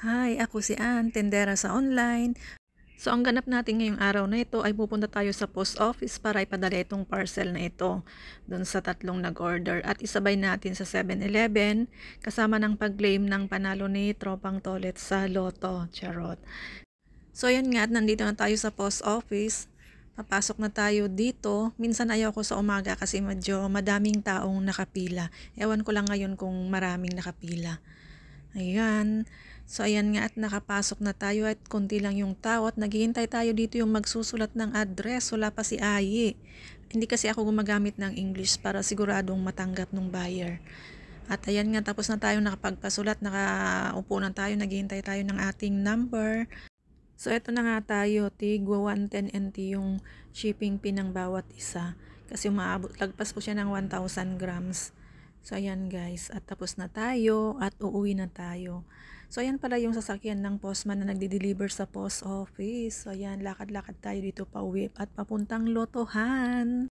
Hi, ako si Ann, tendera sa online. So, ang ganap natin ngayong araw na ito ay pupunta tayo sa post office para ipadala itong parcel na ito dun sa tatlong nag-order at isabay natin sa 7-Eleven kasama ng pag-claim ng panalo ni Tropang Tolet sa Lotto. Charot. So, yan nga at nandito na tayo sa post office. Papasok na tayo dito. Minsan ayaw ko sa umaga kasi medyo madaming taong nakapila. Ewan ko lang ngayon kung maraming nakapila. Ayan. So, ayan nga at nakapasok na tayo at konti lang yung tao at naghihintay tayo dito yung magsusulat ng address. Wala pa si Ayi. Hindi kasi ako gumagamit ng English para siguradong matanggap ng buyer. At ayan nga, tapos na tayo nakapagpasulat, nakaupo na tayo, naghihintay tayo ng ating number. So, eto na nga tayo, tigwa 110 NT yung shipping fee ng bawat isa. Kasi umaabot, lagpas po siya ng 1,000 grams. So, ayan guys. At tapos na tayo at uuwi na tayo. So, ayan pala yung sasakyan ng postman na nagde-deliver sa post office. So, ayan, lakad-lakad tayo dito pa uwi at papuntang Lotohan.